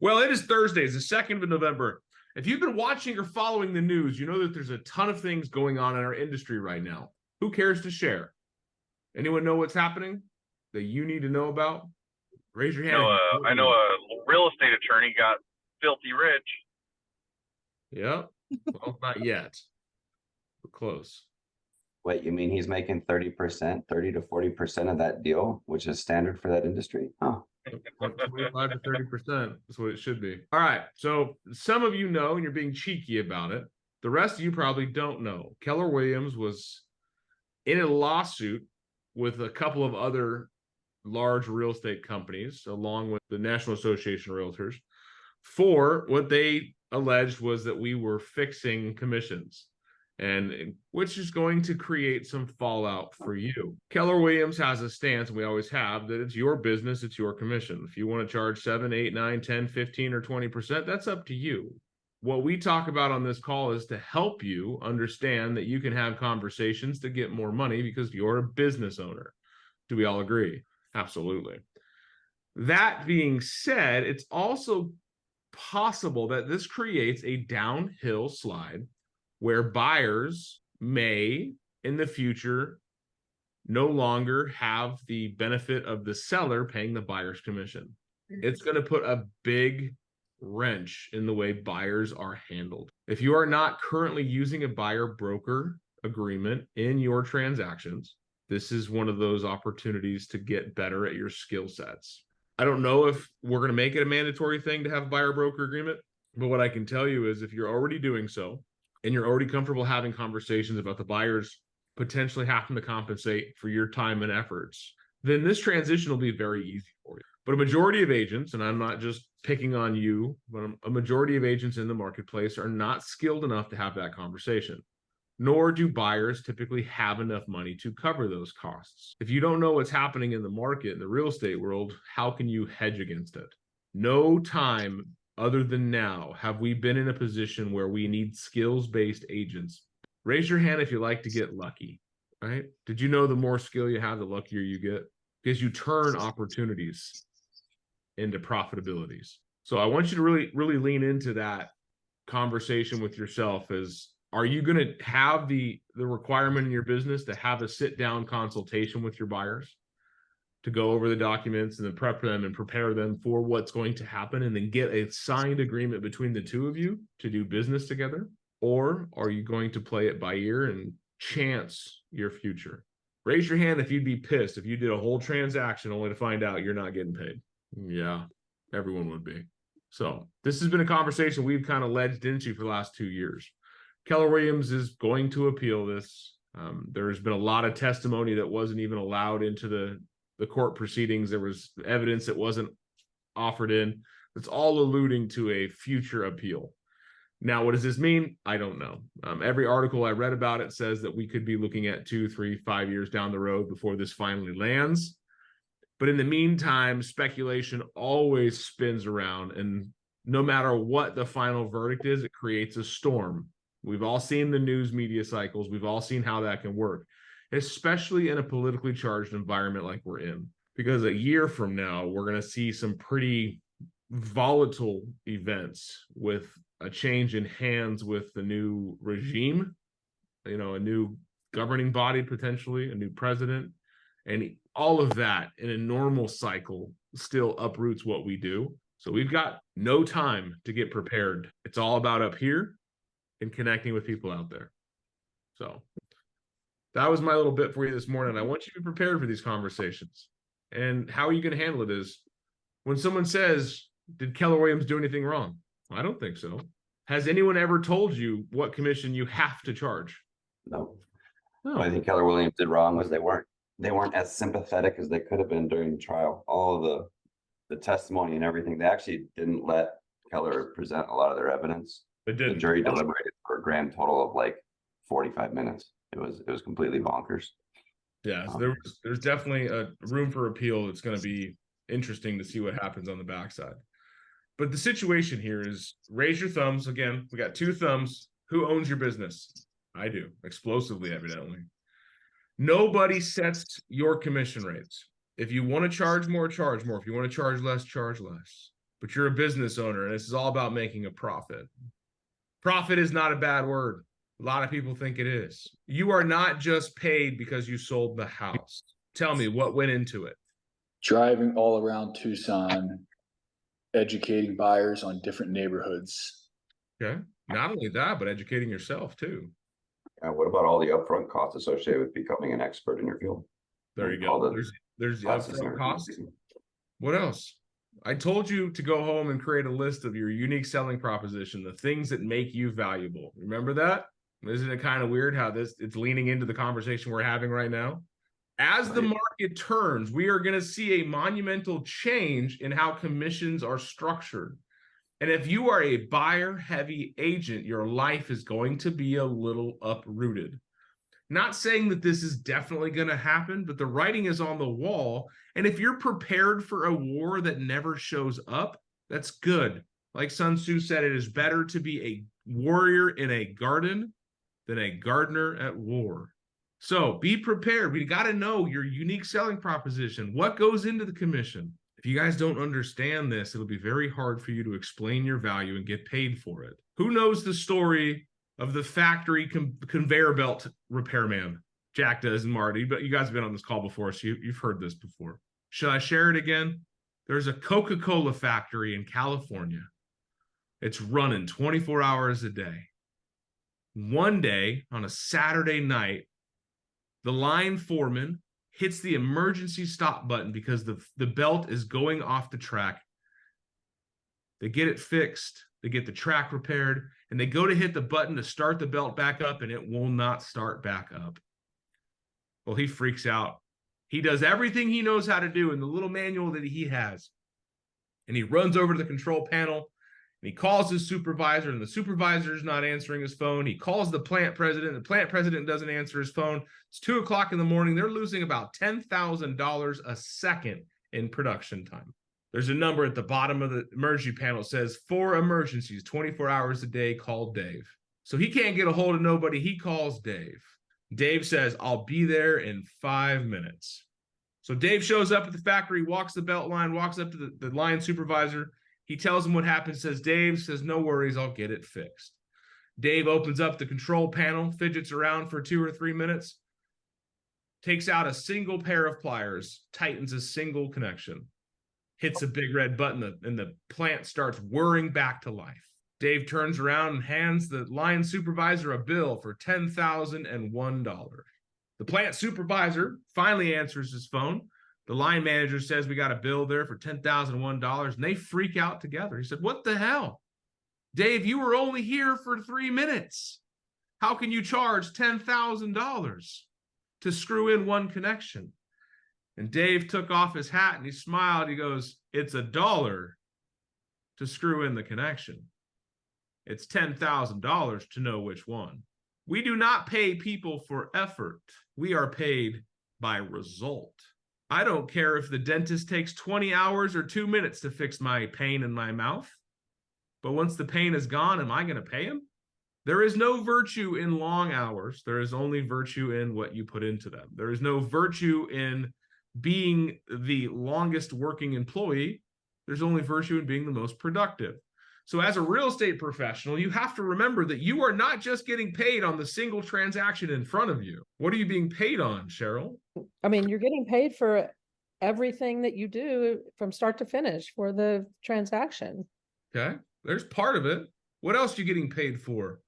Well, it is Thursday. It's the 2nd of November. If you've been watching or following the news, you know that there's a ton of things going on in our industry right now. Who cares to share? Anyone know what's happening that you need to know about? Raise your hand. I know a real estate attorney got filthy rich. Yeah. Well, not yet. We're close. Wait, you mean he's making 30%, 30 to 40% of that deal, which is standard for that industry? Oh, 25 to 30%. That's what it should be. All right. So some of you know, and you're being cheeky about it. The rest of you probably don't know. Keller Williams was in a lawsuit with a couple of other large real estate companies, along with the National Association of Realtors, for what they alleged was that we were fixing commissions, and which is going to create some fallout for you. Keller Williams has a stance, and we always have, that it's your business, it's your commission. If you want to charge 7, 8, 9, 10, 15, or 20%, that's up to you. What we talk about on this call is to help you understand that you can have conversations to get more money because you're a business owner. Do we all agree? Absolutely. That being said, it's also possible that this creates a downhill slide where buyers may, in the future, no longer have the benefit of the seller paying the buyer's commission. It's going to put a big wrench in the way buyers are handled. If you are not currently using a buyer broker agreement in your transactions, this is one of those opportunities to get better at your skill sets. I don't know if we're going to make it a mandatory thing to have a buyer broker agreement, but what I can tell you is if you're already doing so and you're already comfortable having conversations about the buyers potentially having to compensate for your time and efforts, then this transition will be very easy for you. But a majority of agents, and I'm not just picking on you, but a majority of agents in the marketplace are not skilled enough to have that conversation. Nor do buyers typically have enough money to cover those costs. If you don't know what's happening in the market, in the real estate world, how can you hedge against it? No time other than now have we been in a position where we need skills-based agents. Raise your hand if you like to get lucky, right? Did you know the more skill you have, the luckier you get? Because you turn opportunities into profitabilities. So I want you to really lean into that conversation with yourself as, are you going to have the requirement in your business to have a sit-down consultation with your buyers to go over the documents and then prep them and prepare them for what's going to happen and then get a signed agreement between the two of you to do business together? Or are you going to play it by ear and chance your future? Raise your hand if you'd be pissed if you did a whole transaction only to find out you're not getting paid. Yeah, everyone would be. So this has been a conversation we've kind of ledged into for the last 2 years. Keller Williams is going to appeal this. There's been a lot of testimony that wasn't even allowed into the court proceedings. There was evidence that wasn't offered in. It's all alluding to a future appeal. Now, what does this mean? I don't know. Every article I read about it says that we could be looking at 2, 3, 5 years down the road before this finally lands. But in the meantime, speculation always spins around, and no matter what the final verdict is, it creates a storm. We've all seen the news media cycles. We've all seen how that can work, especially in a politically charged environment like we're in. Because a year from now, we're going to see some pretty volatile events with a change in hands with the new regime, a new governing body, potentially, a new president. And all of that in a normal cycle still uproots what we do. So we've got no time to get prepared. It's all about up here and connecting with people out there. So that was my little bit for you this morning. I want you to be prepared for these conversations. And how are you going to handle it is when someone says, did Keller Williams do anything wrong? I don't think so. Has anyone ever told you what commission you have to charge? no. What I think Keller Williams did wrong was they weren't as sympathetic as they could have been during the trial. All of the testimony and everything, they actually didn't let Keller present a lot of their evidence. They didn't. The jury deliberated for a grand total of like 45 minutes. It was completely bonkers. Yeah, so there's definitely a room for appeal. It's going to be interesting to see what happens on the backside. But the situation here is, raise your thumbs. Again, we got 2 thumbs. Who owns your business? I do, explosively, evidently. Nobody sets your commission rates. If you want to charge more, charge more. If you want to charge less, charge less. but you're a business owner and this is all about making a profit. Profit is not a bad word. A lot of people think it is. You are not just paid because you sold the house. Tell me what went into it. Driving all around Tucson, educating buyers on different neighborhoods. Okay. Not only that, but educating yourself too. What about all the upfront costs associated with becoming an expert in your field? There you All go. the There's the classes and upfront everything. cost. What else? I told you to go home and create a list of your unique selling proposition, the things that make you valuable. Remember that? Isn't it kind of weird how it's leaning into the conversation we're having right now? As the market turns, we are going to see a monumental change in how commissions are structured. And if you are a buyer-heavy agent, your life is going to be a little uprooted. Not saying that this is definitely going to happen, but the writing is on the wall. And if you're prepared for a war that never shows up, that's good. Like Sun Tzu said, it is better to be a warrior in a garden than a gardener at war. So be prepared. We got to know your unique selling proposition. What goes into the commission? If you guys don't understand this, it'll be very hard for you to explain your value and get paid for it. Who knows the story of the factory conveyor belt repairman? Jack does and Marty, but you guys have been on this call before, so you've heard this before. Should I share it again? There's a Coca-Cola factory in California. It's running 24 hours a day. One day, on a Saturday night, the line foreman hits the emergency stop button because the belt is going off the track. They get it fixed. They get the track repaired, and they go to hit the button to start the belt back up, and it will not start back up. Well, he freaks out. He does everything he knows how to do in the little manual that he has, and he runs over to the control panel, and he calls his supervisor, and the supervisor is not answering his phone. He calls the plant president. The plant president doesn't answer his phone. It's 2 o'clock in the morning. They're losing about $10,000 a second in production time. There's a number at the bottom of the emergency panel that says, for emergencies, 24 hours a day, call Dave. So he can't get a hold of nobody. He calls Dave. Dave says, I'll be there in 5 minutes. So Dave shows up at the factory, walks the belt line, walks up to the line supervisor. He tells him what happened, says, Dave says, no worries, I'll get it fixed. Dave opens up the control panel, fidgets around for 2 or 3 minutes, takes out a single pair of pliers, tightens a single connection, hits a big red button, and the plant starts whirring back to life. Dave turns around and hands the line supervisor a bill for $10,001. The plant supervisor finally answers his phone. The line manager says, we got a bill there for $10,001, and they freak out together. He said, what the hell? Dave, you were only here for 3 minutes. How can you charge $10,000 to screw in one connection? And Dave took off his hat and he smiled. He goes, it's $1 to screw in the connection. It's $10,000 to know which one. We do not pay people for effort. We are paid by result. I don't care if the dentist takes 20 hours or 2 minutes to fix my pain in my mouth. But once the pain is gone, am I going to pay him? There is no virtue in long hours. There is only virtue in what you put into them. There is no virtue in being the longest working employee. There's only virtue in being the most productive. So as a real estate professional, you have to remember that you are not just getting paid on the single transaction in front of you. What are you being paid on, Cheryl? I mean, you're getting paid for everything that you do from start to finish for the transaction. Okay, there's part of it. What else are you getting paid for?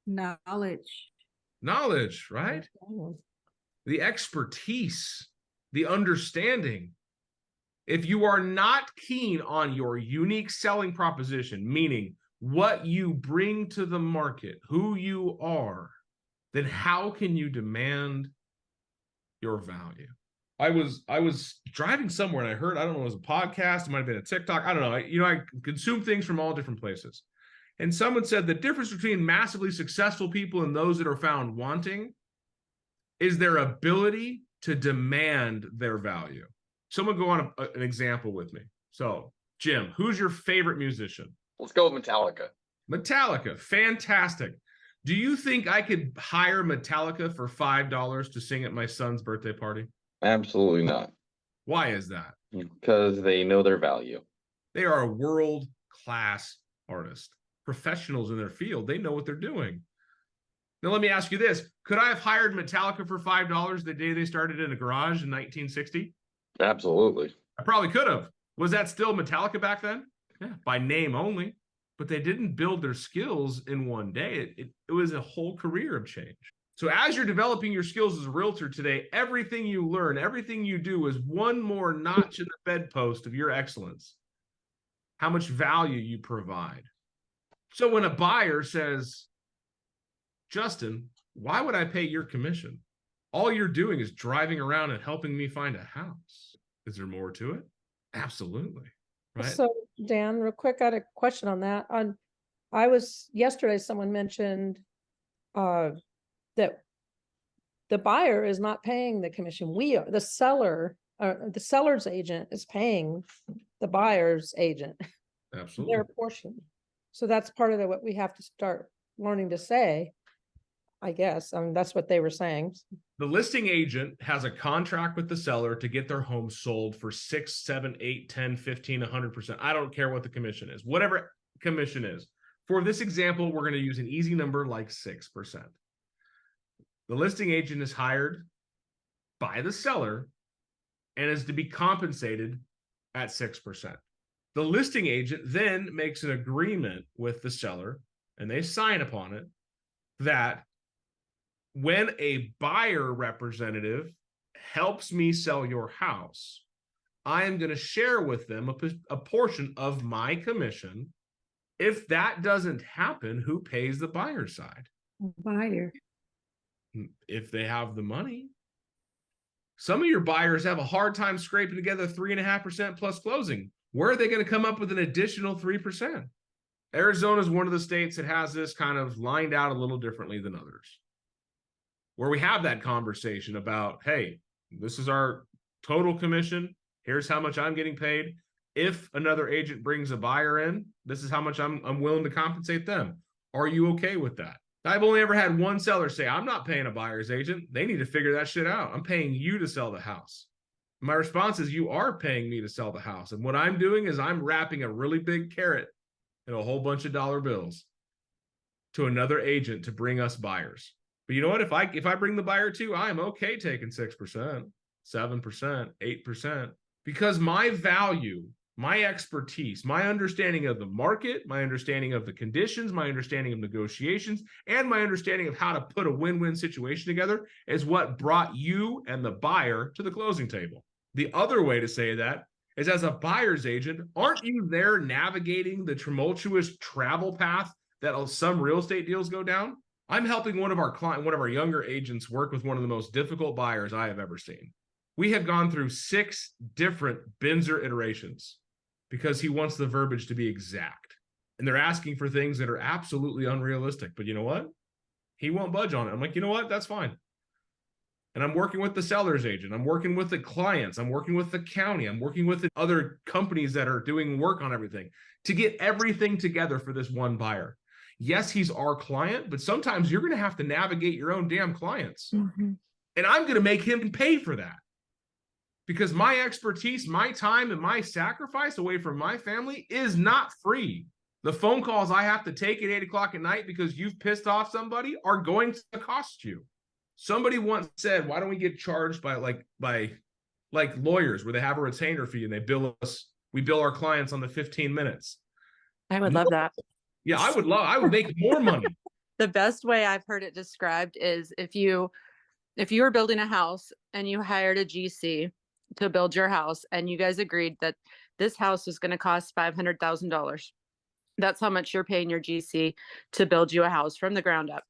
Knowledge. Knowledge, right? The expertise, the understanding. If you are not keen on your unique selling proposition, meaning what you bring to the market, who you are, then how can you demand your value? I was driving somewhere and I heard, I don't know, it was a podcast, it might have been a TikTok, I don't know. I consume things from all different places. And someone said the difference between massively successful people and those that are found wanting is their ability to demand their value. Someone go on an example with me. So, Jim, who's your favorite musician? Let's go with Metallica. Metallica, fantastic. Do you think I could hire Metallica for $5 to sing at my son's birthday party? Absolutely not. Why is that? Because they know their value. They are a world-class artist, professionals in their field. They know what they're doing. Now, let me ask you this. Could I have hired Metallica for $5 the day they started in a garage in 1960? Absolutely. I probably could have. Was that still Metallica back then? Yeah, by name only. But they didn't build their skills in one day. It was a whole career of change. So as you're developing your skills as a realtor today, everything you learn, everything you do is one more notch in the bedpost of your excellence. How much value you provide. So when a buyer says, Justin, why would I pay your commission? All you're doing is driving around and helping me find a house. Is there more to it? Absolutely. Right. So Dan, real quick, I had a question on that. Yesterday, someone mentioned that the buyer is not paying the commission. We are, the seller's agent is paying the buyer's agent Absolutely. their portion. So that's part of what we have to start learning to say, I guess. I mean, that's what they were saying. The listing agent has a contract with the seller to get their home sold for 6, 7, 8, 10, 15, 100%. I don't care what the commission is, whatever commission is. For this example, we're going to use an easy number like 6%. The listing agent is hired by the seller and is to be compensated at 6%. The listing agent then makes an agreement with the seller, and they sign upon it, that when a buyer representative helps me sell your house, I am going to share with them a portion of my commission. If that doesn't happen, who pays the buyer side? Buyer. If they have the money. Some of your buyers have a hard time scraping together 3.5% plus closing. Where are they going to come up with an additional 3%? Arizona is one of the states that has this kind of lined out a little differently than others, where we have that conversation about, hey, this is our total commission. Here's how much I'm getting paid. If another agent brings a buyer in, this is how much I'm willing to compensate them. Are you okay with that? I've only ever had one seller say, I'm not paying a buyer's agent. They need to figure that shit out. I'm paying you to sell the house. My response is, you are paying me to sell the house. And what I'm doing is I'm wrapping a really big carrot and a whole bunch of dollar bills to another agent to bring us buyers. But you know what? If I bring the buyer too, I am okay taking 6%, 7%, 8%, because my value, my expertise, my understanding of the market, my understanding of the conditions, my understanding of negotiations, and my understanding of how to put a win-win situation together is what brought you and the buyer to the closing table. The other way to say that is, as a buyer's agent, aren't you there navigating the tumultuous travel path that some real estate deals go down? I'm helping one of our younger agents work with one of the most difficult buyers I have ever seen. We have gone through 6 different Binzer iterations because he wants the verbiage to be exact. And they're asking for things that are absolutely unrealistic. But you know what? He won't budge on it. I'm like, you know what? That's fine. And I'm working with the seller's agent. I'm working with the clients. I'm working with the county. I'm working with the other companies that are doing work on everything to get everything together for this one buyer. Yes, he's our client, but sometimes you're going to have to navigate your own damn clients. Mm-hmm. And I'm going to make him pay for that. Because my expertise, my time, and my sacrifice away from my family is not free. The phone calls I have to take at 8 o'clock at night because you've pissed off somebody are going to cost you. Somebody once said, why don't we get charged by lawyers where they have a retainer fee and we bill our clients on the 15 minutes. I would love that. Yeah, I would make more money. The best way I've heard it described is if you were building a house and you hired a GC to build your house and you guys agreed that this house was going to cost $500,000. That's how much you're paying your GC to build you a house from the ground up.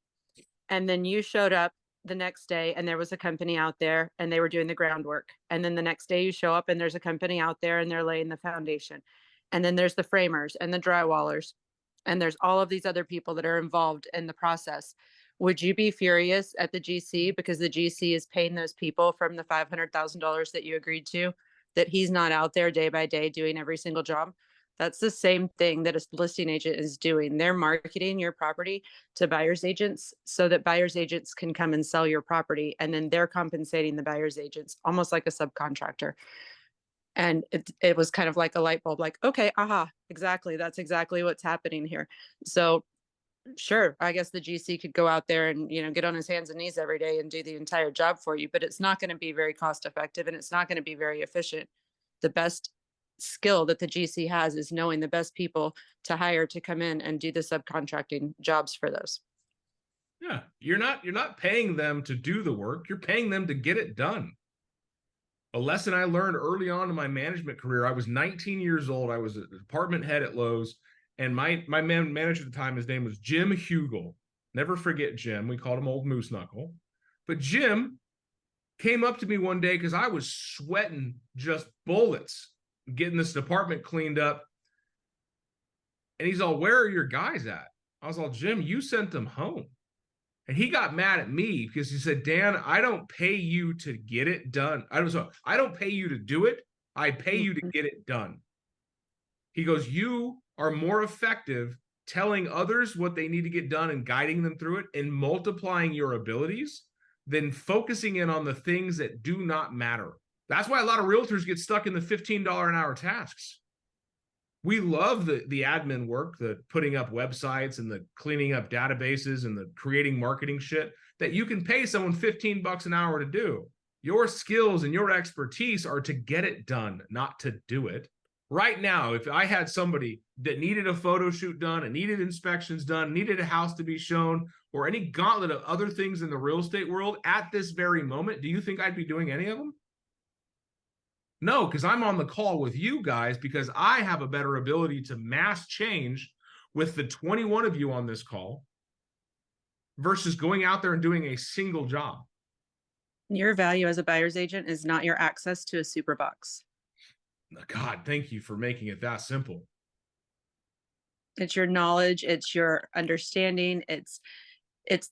And then you showed up the next day and there was a company out there and they were doing the groundwork. And then the next day you show up and there's a company out there and they're laying the foundation. And then there's the framers and the drywallers. And there's all of these other people that are involved in the process. Would you be furious at the GC because the GC is paying those people from the $500,000 that you agreed to, that he's not out there day by day doing every single job? That's the same thing that a listing agent is doing. They're marketing your property to buyer's agents so that buyer's agents can come and sell your property. And then they're compensating the buyer's agents almost like a subcontractor. And it was kind of like a light bulb, like, okay, aha, exactly. That's exactly what's happening here. So sure, I guess the GC could go out there and, get on his hands and knees every day and do the entire job for you, but it's not going to be very cost effective and it's not going to be very efficient. The best skill that the GC has is knowing the best people to hire to come in and do the subcontracting jobs for those. Yeah, you're not paying them to do the work, you're paying them to get it done. A lesson I learned early on in my management career, I was 19 years old, I was a department head at Lowe's, and my manager at the time, his name was Jim Hugel. Never forget Jim, we called him Old Moose Knuckle. But Jim came up to me one day because I was sweating just bullets getting this department cleaned up. And he's all, where are your guys at? I was all, Jim, you sent them home. And he got mad at me because he said, Dan, I don't pay you to get it done. I don't pay you to do it. I pay you to get it done. He goes, you are more effective telling others what they need to get done and guiding them through it and multiplying your abilities than focusing in on the things that do not matter. That's why a lot of realtors get stuck in the $15 an hour tasks. We love the admin work, the putting up websites and the cleaning up databases and the creating marketing shit that you can pay someone $15 an hour to do. Your skills and your expertise are to get it done, not to do it. Right now, if I had somebody that needed a photo shoot done and needed inspections done, needed a house to be shown, or any gauntlet of other things in the real estate world at this very moment, do you think I'd be doing any of them? No, because I'm on the call with you guys because I have a better ability to mass change with the 21 of you on this call versus going out there and doing a single job. Your value as a buyer's agent is not your access to a super box. God, thank you for making it that simple. It's your knowledge, it's your understanding, it's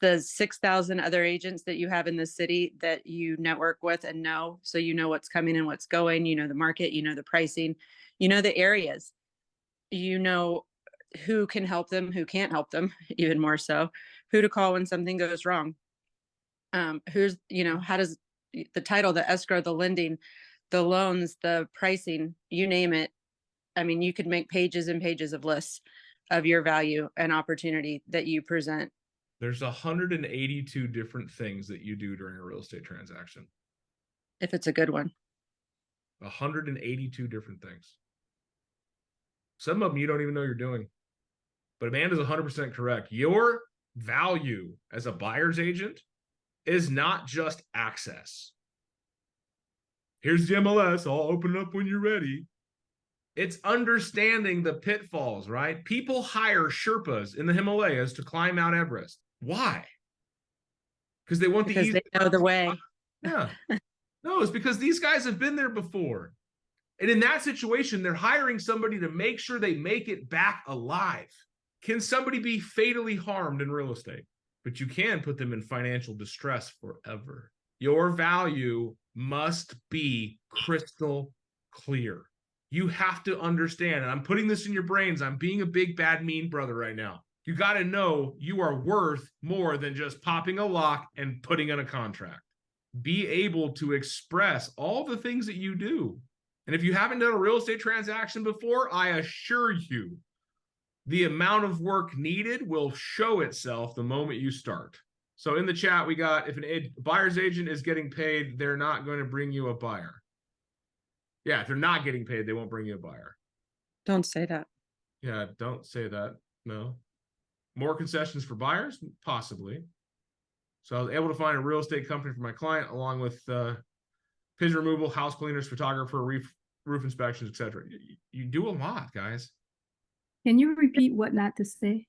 the 6,000 other agents that you have in the city that you network with and know. So you know what's coming and what's going, you know the market, you know the pricing, you know the areas, you know who can help them, who can't help them, even more so, who to call when something goes wrong. Who's, how does the title, the escrow, the lending, the loans, the pricing, you name it. I mean, you could make pages and pages of lists of your value and opportunity that you present. There's 182 different things that you do during a real estate transaction. If it's a good one. 182 different things. Some of them you don't even know you're doing. But Amanda's 100% correct. Your value as a buyer's agent is not just access. Here's the MLS. I'll open it up when you're ready. It's understanding the pitfalls, right? People hire Sherpas in the Himalayas to climb Mount Everest. Why? Because they want Because they know the way. Yeah. No, it's because these guys have been there before. And in that situation, they're hiring somebody to make sure they make it back alive. Can somebody be fatally harmed in real estate? But you can put them in financial distress forever. Your value must be crystal clear. You have to understand, and I'm putting this in your brains. I'm being a big, bad, mean brother right now. You got to know you are worth more than just popping a lock and putting in a contract. Be able to express all the things that you do. And if you haven't done a real estate transaction before, I assure you, the amount of work needed will show itself the moment you start. So in the chat, we got, if a buyer's agent is getting paid, they're not going to bring you a buyer. Yeah, if they're not getting paid, they won't bring you a buyer. Don't say that. Yeah, don't say that. No. More concessions for buyers? Possibly. So I was able to find a real estate company for my client, along with pigeon removal, house cleaners, photographer, roof inspections, etc. You do a lot, guys. Can you repeat what not to say?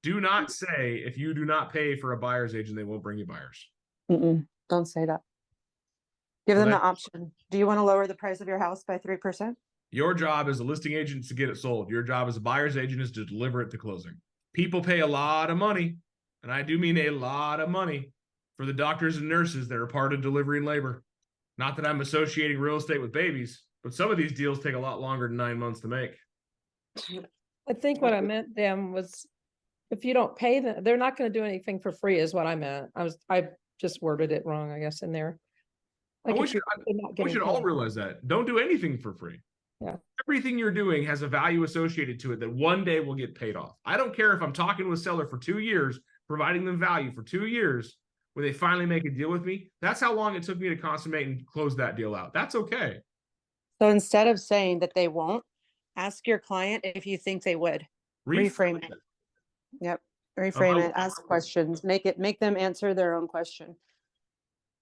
Do not say if you do not pay for a buyer's agent, they won't bring you buyers. Don't say that. Give them the option. Do you want to lower the price of your house by 3%? Your job as a listing agent is to get it sold. Your job as a buyer's agent is to deliver it to closing. People pay a lot of money, and I do mean a lot of money, for the doctors and nurses that are part of delivering labor. Not that I'm associating real estate with babies, but some of these deals take a lot longer than 9 months to make. I think what I meant, Dan, was if you don't pay them, they're not going to do anything for free is what I meant. I just worded it wrong, I guess, in there. Like we if should, you're not we getting should all paid. realize that. Don't do anything for free. Yeah. Everything you're doing has a value associated to it that one day will get paid off. I don't care if I'm talking to a seller for 2 years, providing them value for 2 years, when they finally make a deal with me. That's how long it took me to consummate and close that deal out. That's okay. So instead of saying that they won't, ask your client if you think they would. Reframe it. Yep. Reframe it. Ask questions. Make them answer their own question.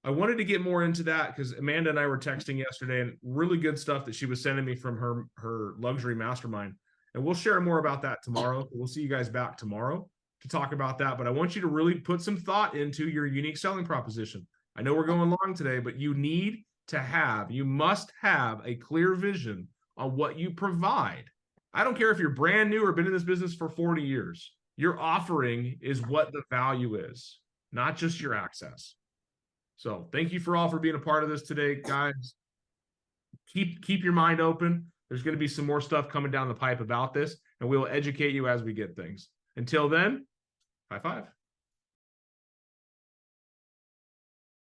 I wanted to get more into that because Amanda and I were texting yesterday, and really good stuff that she was sending me from her luxury mastermind. And we'll share more about that tomorrow. We'll see you guys back tomorrow to talk about that. But I want you to really put some thought into your unique selling proposition. I know we're going long today, but you must have a clear vision on what you provide. I don't care if you're brand new or been in this business for 40 years. Your offering is what the value is, not just your access. So thank you for all for being a part of this today, guys. Keep your mind open. There's going to be some more stuff coming down the pipe about this, and we'll educate you as we get things. Until then, high five.